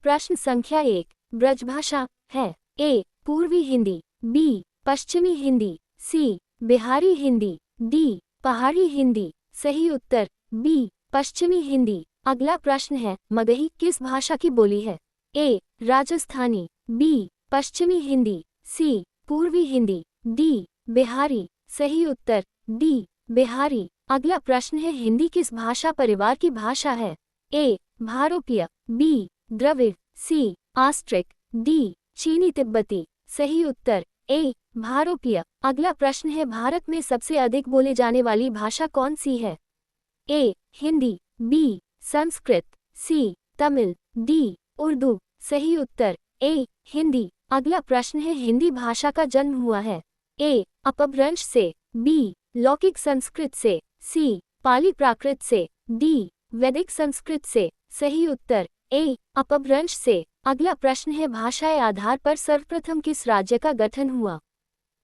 प्रश्न संख्या 1 ब्रजभाषा है। ए पूर्वी हिंदी, बी पश्चिमी हिंदी, सी बिहारी हिंदी, डी पहाड़ी हिंदी। सही उत्तर बी पश्चिमी हिंदी। अगला प्रश्न है, मगही किस भाषा की बोली है? ए राजस्थानी, बी पश्चिमी हिंदी, सी पूर्वी हिंदी, डी बिहारी। सही उत्तर डी बिहारी। अगला प्रश्न है, हिंदी किस भाषा परिवार की भाषा है? ए भारोपीय, बी द्रविड़, सी आस्ट्रिक, डी चीनी तिब्बती। सही उत्तर ए भारोपीय। अगला प्रश्न है, भारत में सबसे अधिक बोले जाने वाली भाषा कौन सी है? ए हिंदी, बी संस्कृत, सी तमिल, डी उर्दू। सही उत्तर ए हिंदी। अगला प्रश्न है, हिंदी भाषा का जन्म हुआ है? ए अपभ्रंश से, बी लौकिक संस्कृत से, सी पाली प्राकृत से, डी वैदिक संस्कृत से। सही उत्तर ए अपभ्रंश से। अगला प्रश्न है, भाषाई आधार पर सर्वप्रथम किस राज्य का गठन हुआ?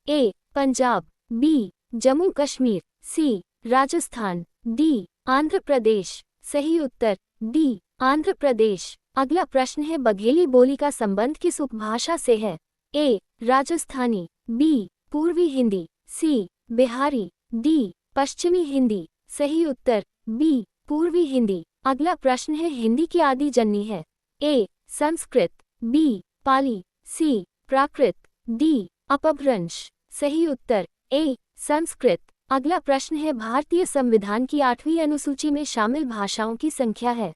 ए पंजाब, बी जम्मू कश्मीर, सी राजस्थान, डी आंध्र प्रदेश। सही उत्तर डी आंध्र प्रदेश। अगला प्रश्न है, बघेली बोली का संबंध किस उपभाषा से है? ए राजस्थानी, बी पूर्वी हिंदी, सी बिहारी, डी पश्चिमी हिंदी। सही उत्तर बी पूर्वी हिंदी। अगला प्रश्न है, हिंदी की आदि जननी है? ए संस्कृत, बी पाली, सी प्राकृत, डी अपभ्रंश। सही उत्तर ए संस्कृत। अगला प्रश्न है, भारतीय संविधान की 8वीं अनुसूची में शामिल भाषाओं की संख्या है?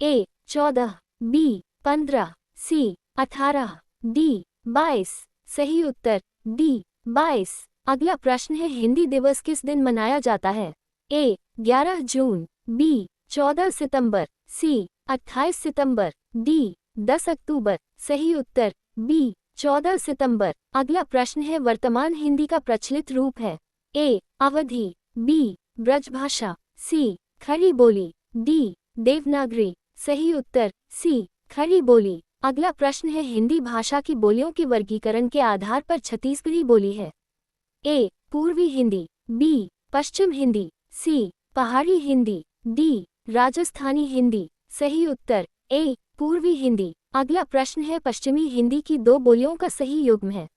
ए 14, बी 15, सी 18, डी 22। सही उत्तर डी 22। अगला प्रश्न है, हिंदी दिवस किस दिन मनाया जाता है? ए 11 जून, बी 14 सितंबर, सी 28 सितंबर, डी 10 अक्टूबर। सही उत्तर बी 14 सितंबर। अगला प्रश्न है, वर्तमान हिंदी का प्रचलित रूप है? ए अवधी, बी ब्रजभाषा, सी खड़ी बोली, डी देवनागरी। सही उत्तर सी खड़ी बोली। अगला प्रश्न है, हिंदी भाषा की बोलियों के वर्गीकरण के आधार पर छत्तीसगढ़ी बोली है? ए पूर्वी हिंदी, बी पश्चिम हिंदी, सी पहाड़ी हिंदी, डी राजस्थानी हिंदी। सही उत्तर ए पूर्वी हिंदी। अगला प्रश्न है, पश्चिमी हिंदी की 2 बोलियों का सही युग्म है?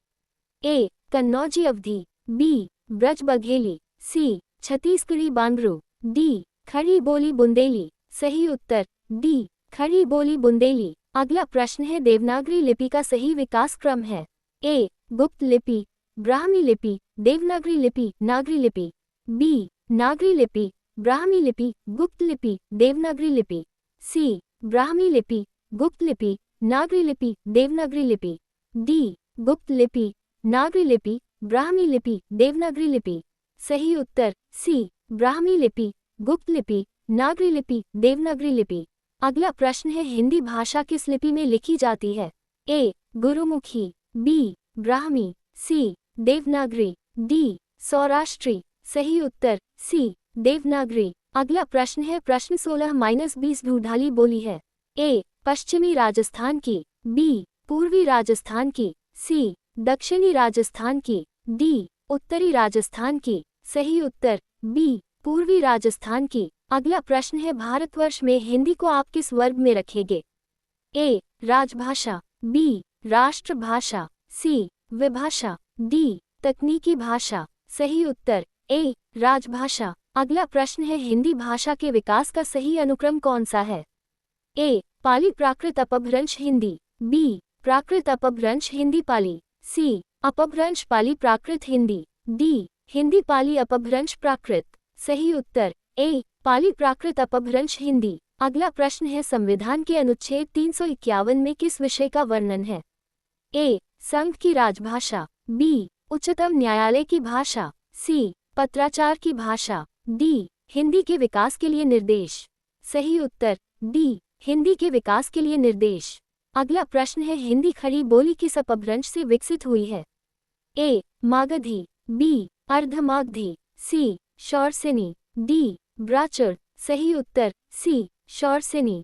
ए कन्नौजी अवधी, बी ब्रज बघेली, सी छत्तीसगढ़ी बांद्रू, डी खड़ी बोली बुंदेली। सही उत्तर डी खड़ी बोली बुंदेली। अगला प्रश्न है, देवनागरी लिपि का सही विकास क्रम है? ए गुप्त लिपि, ब्राह्मी लिपि, देवनागरी लिपि, नागरी लिपि, बी नागरी लिपि, ब्राह्मी लिपि, गुप्त लिपि, देवनागरी लिपि, सी ब्राह्मी लिपि, गुप्त लिपि, नागरी लिपि, देवनागरी लिपि, डी गुप्त लिपि, नागरी लिपि, ब्राह्मी लिपि, देवनागरी लिपि। सही उत्तर सी ब्राह्मी लिपि, गुप्त लिपि, नागरी लिपि, देवनागरी लिपि। अगला प्रश्न है, हिंदी भाषा किस लिपि में लिखी जाती है? ए गुरुमुखी, बी ब्राह्मी, सी देवनागरी, डी सौराष्ट्री। सही उत्तर सी देवनागरी। अगला प्रश्न है, प्रश्न 16-20 ढूंढाली बोली है? ए पश्चिमी राजस्थान की, बी पूर्वी राजस्थान की, सी दक्षिणी राजस्थान की, डी उत्तरी राजस्थान की। सही उत्तर बी पूर्वी राजस्थान की। अगला प्रश्न है, भारतवर्ष में हिंदी को आप किस वर्ग में रखेंगे? ए राजभाषा, बी राष्ट्रभाषा, सी विभाषा, डी तकनीकी भाषा। सही उत्तर ए राजभाषा। अगला प्रश्न है, हिंदी भाषा के विकास का सही अनुक्रम कौन सा है? ए पाली प्राकृत अपभ्रंश हिंदी, बी प्राकृत अपभ्रंश हिंदी पाली, सी अपभ्रंश पाली प्राकृत हिंदी, डी हिंदी पाली अपभ्रंश प्राकृत। सही उत्तर ए पाली प्राकृत अपभ्रंश हिंदी। अगला प्रश्न है, संविधान के अनुच्छेद 351 में किस विषय का वर्णन है? ए संघ की राजभाषा, बी उच्चतम न्यायालय की भाषा, सी पत्राचार की भाषा, डी हिंदी के विकास के लिए निर्देश। सही उत्तर डी हिंदी के विकास के लिए निर्देश। अगला प्रश्न है, हिंदी खड़ी बोली किस अपभ्रंश से विकसित हुई है? ए मागधी, बी अर्धमागधी, सी शौरसेनी, डी ब्राचुड़। सही उत्तर सी शौरसेनी।